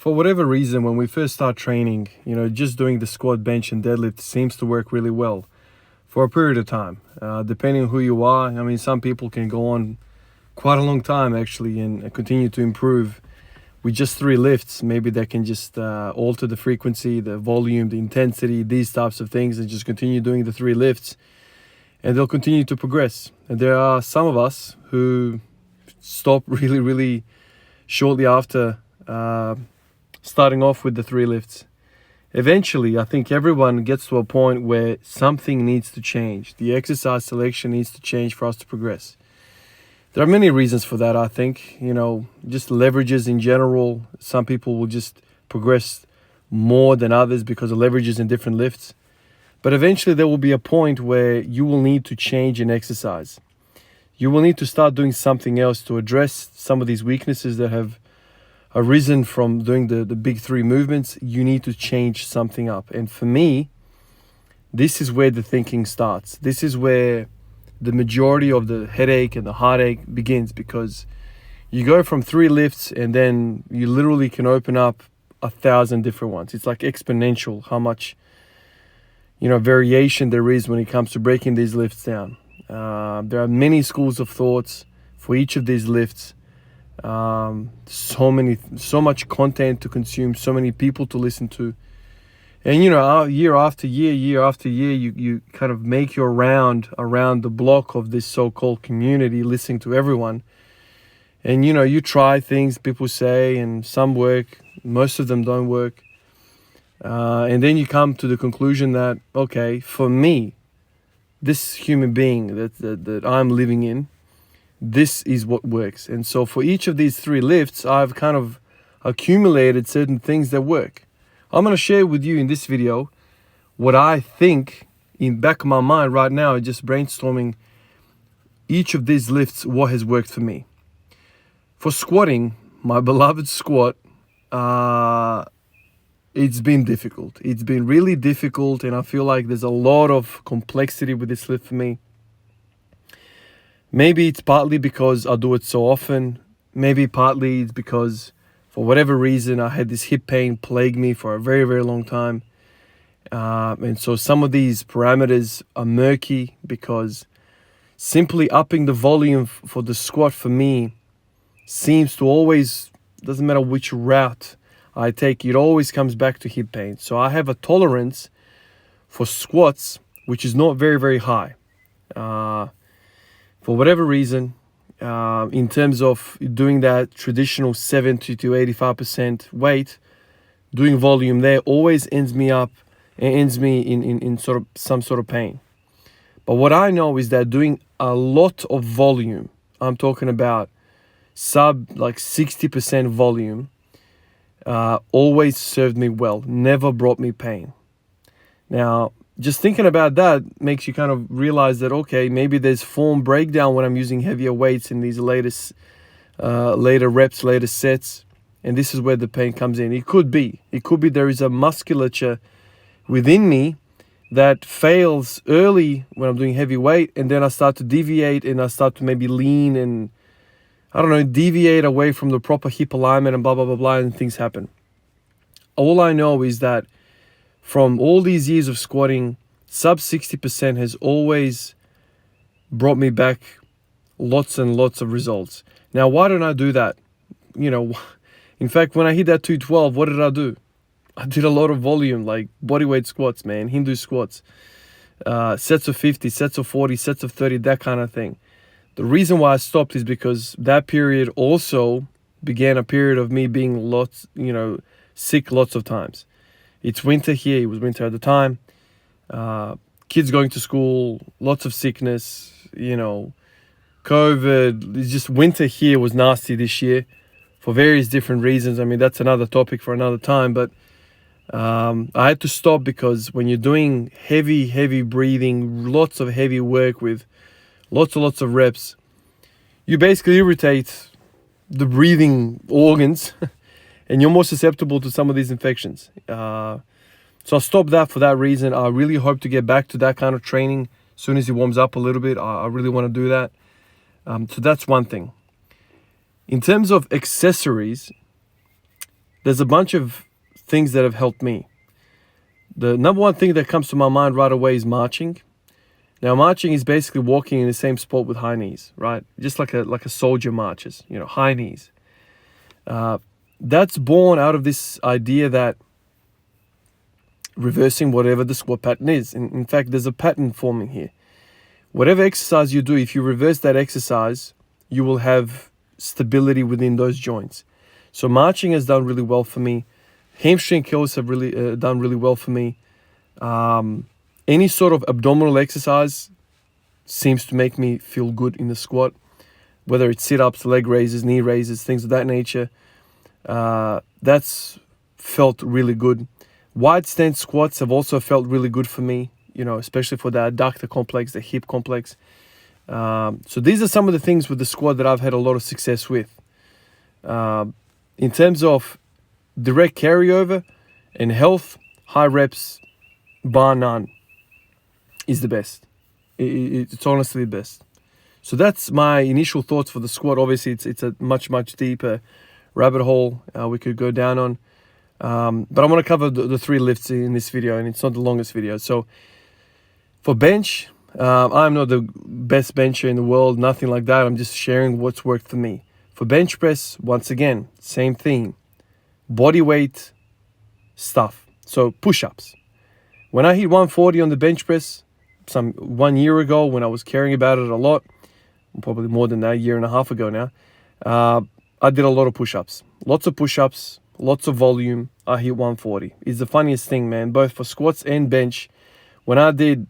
For whatever reason, when we first start training, just doing the squat, bench, and deadlift seems to work really well for a period of time. Depending on who you are, I mean, some people can go on quite a long time actually and continue to improve with just 3 lifts. Maybe they can just alter the frequency, the volume, the intensity, these types of things, and just continue doing the 3 lifts, and they'll continue to progress. And there are some of us who stop really shortly after starting off with the 3 lifts. Eventually, I think everyone gets to a point where something needs to change. The exercise selection needs to change for us to progress. There are many reasons for that, I think. Just leverages in general. Some people will just progress more than others because of leverages in different lifts. But eventually there will be a point where you will need to change an exercise. You will need to start doing something else to address some of these weaknesses that have arisen from doing the big 3 movements. You need to change something up. And for me, this is where the thinking starts. This is where the majority of the headache and the heartache begins, because you go from 3 lifts and then you literally can open up 1,000 different ones. It's like exponential how much variation there is when it comes to breaking these lifts down. There are many schools of thoughts for each of these lifts. So much content to consume, so many people to listen to, and year after year, you kind of make your round around the block of this so-called community, listening to everyone, and you try things people say, and some work, most of them don't work, and then you come to the conclusion that, okay, for me, this human being that I'm living in, this is what works. And so for each of these 3 lifts, I've kind of accumulated certain things that work. I'm going to share with you in this video what I think in back of my mind right now, just brainstorming each of these lifts, what has worked for me. For squatting, my beloved squat, it's been difficult. It's been really difficult, and I feel like there's a lot of complexity with this lift for me. Maybe it's partly because I do it so often. Maybe partly it's because for whatever reason I had this hip pain plague me for a very long time. And so some of these parameters are murky, because simply upping the volume for the squat for me seems to always, doesn't matter which route I take, it always comes back to hip pain. So I have a tolerance for squats which is not very high. For whatever reason, in terms of doing that traditional 70 to 85% weight, doing volume there always ends me in sort of some sort of pain. But what I know is that doing a lot of volume, I'm talking about sub like 60% volume, always served me well, never brought me pain. Now, just thinking about that makes you kind of realize that, okay, maybe there's form breakdown when I'm using heavier weights in these later reps, later sets, and this is where the pain comes in. It could be there is a musculature within me that fails early when I'm doing heavy weight, and then I start to deviate and I start to maybe lean and, I don't know, deviate away from the proper hip alignment and blah, and things happen. All I know is that from all these years of squatting, sub 60% has always brought me back lots and lots of results. Now, why don't I do that? In fact, when I hit that 212, what did I do? I did a lot of volume, like bodyweight squats, man, Hindu squats, sets of 50, sets of 40, sets of 30, that kind of thing. The reason why I stopped is because that period also began a period of me being sick lots of times. It's winter here. It was winter at the time. Kids going to school, lots of sickness, COVID. It's just winter here was nasty this year for various different reasons. I mean, that's another topic for another time. But I had to stop because when you're doing heavy breathing, lots of heavy work with lots of reps, you basically irritate the breathing organs and you're more susceptible to some of these infections. So I stopped that for that reason. I really hope to get back to that kind of training as soon as it warms up a little bit. I really want to do that. So that's one thing. In terms of accessories, there's a bunch of things that have helped me. The number one thing that comes to my mind right away is marching. Now, marching is basically walking in the same spot with high knees, right? Just like a soldier marches, high knees. That's born out of this idea that reversing whatever the squat pattern is. In fact, there's a pattern forming here. Whatever exercise you do, if you reverse that exercise, you will have stability within those joints. So marching has done really well for me. Hamstring curls have really done really well for me. Any sort of abdominal exercise seems to make me feel good in the squat, whether it's sit-ups, leg raises, knee raises, things of that nature. That's felt really good. Wide stance squats have also felt really good for me, especially for the adductor complex, the hip complex. So these are some of the things with the squat that I've had a lot of success with. In terms of direct carryover and health, high reps, bar none, is the best. It's honestly the best. So that's my initial thoughts for the squat. Obviously, it's a much deeper rabbit hole we could go down on. But I want to cover the three lifts in this video, and it's not the longest video. So for bench, I'm not the best bencher in the world, nothing like that. I'm just sharing what's worked for me. For bench press, once again, same theme. Body weight stuff. So push-ups. When I hit 140 on the bench press, 1 year ago, when I was caring about it a lot, probably more than that, a year and a half ago now, I did a lot of push-ups. Lots of push-ups, lots of volume. I hit 140. It's the funniest thing, man, both for squats and bench. When I did,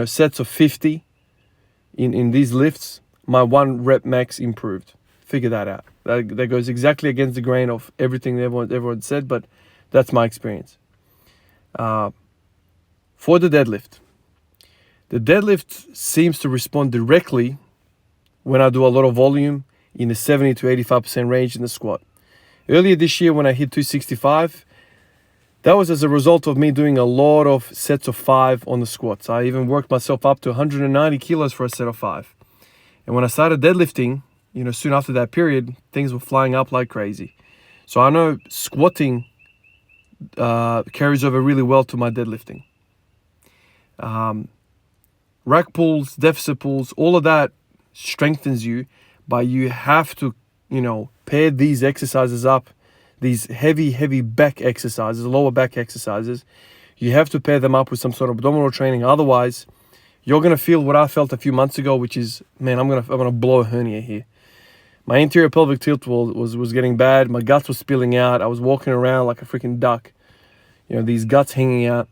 sets of 50 in these lifts, my 1 rep max improved. Figure that out. That goes exactly against the grain of everything everyone said, but that's my experience. For the deadlift. The deadlift seems to respond directly when I do a lot of volume in the 70 to 85% range in the squat. Earlier this year when I hit 265, that was as a result of me doing a lot of sets of 5 on the squats. I even worked myself up to 190 kilos for a set of 5. And when I started deadlifting, soon after that period, things were flying up like crazy. So I know squatting carries over really well to my deadlifting. Rack pulls, deficit pulls, all of that strengthens you, but you have to, pair these exercises up, these heavy back exercises, lower back exercises. You have to pair them up with some sort of abdominal training. Otherwise, you're going to feel what I felt a few months ago, which is, man, I'm going to blow a hernia here. My anterior pelvic tilt was getting bad. My guts were spilling out. I was walking around like a freaking duck. These guts hanging out.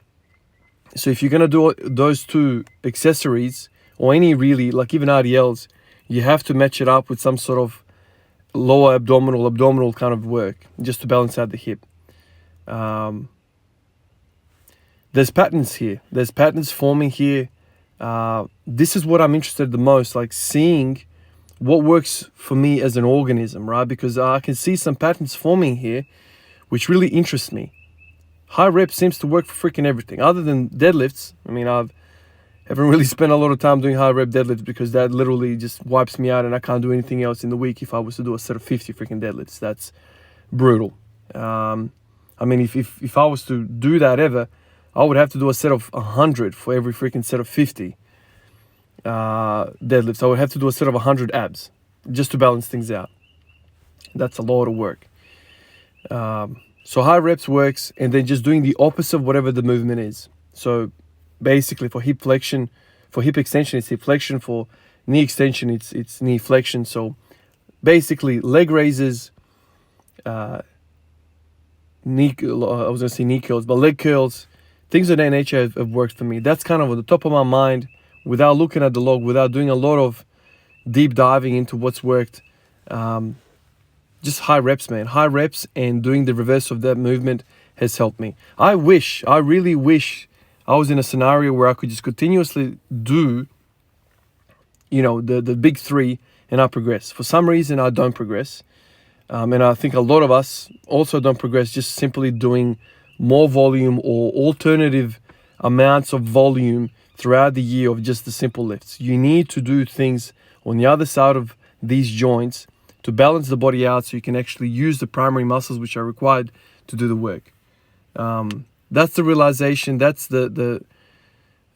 So if you're going to do those two accessories, or any really, like even RDLs, you have to match it up with some sort of lower abdominal kind of work, just to balance out the hip. There's patterns here. There's patterns forming here. This is what I'm interested the most, like seeing what works for me as an organism, right? Because I can see some patterns forming here, which really interests me. High rep seems to work for freaking everything, other than deadlifts. I mean, I haven't really spent a lot of time doing high rep deadlifts because that literally just wipes me out and I can't do anything else in the week if I was to do a set of 50 freaking deadlifts. That's brutal. I mean, if I was to do that ever, I would have to do a set of 100 for every freaking set of 50 deadlifts. I would have to do a set of 100 abs just to balance things out. That's a lot of work. So high reps works, and then just doing the opposite of whatever the movement is. So basically for hip flexion, for hip extension, it's hip flexion. For knee extension, it's knee flexion. So basically leg raises, I was going to say knee curls, but leg curls, things of that nature have worked for me. That's kind of on the top of my mind without looking at the log, without doing a lot of deep diving into what's worked. Just high reps, man. High reps and doing the reverse of that movement has helped me. I really wish I was in a scenario where I could just continuously do, the big three and I progress. For some reason, I don't progress. And I think a lot of us also don't progress just simply doing more volume or alternative amounts of volume throughout the year of just the simple lifts. You need to do things on the other side of these joints to balance the body out so you can actually use the primary muscles which are required to do the work. That's the realization. That's the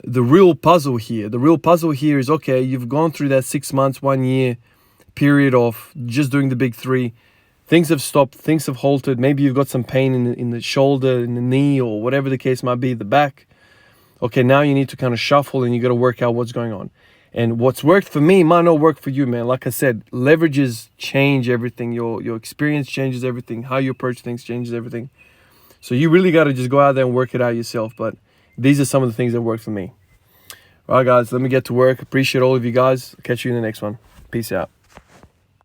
real puzzle here. The real puzzle here is, okay, you've gone through that 6 months, 1 year period of just doing the big three. Things have stopped, things have halted. Maybe you've got some pain in the shoulder, in the knee, or whatever the case might be, the back. Okay, now you need to kind of shuffle and you got to work out what's going on. And what's worked for me might not work for you, man. Like I said, leverages change everything. Your experience changes everything. How you approach things changes everything. So you really got to just go out there and work it out yourself. But these are some of the things that work for me. All right, guys, let me get to work. Appreciate all of you guys. Catch you in the next one. Peace out.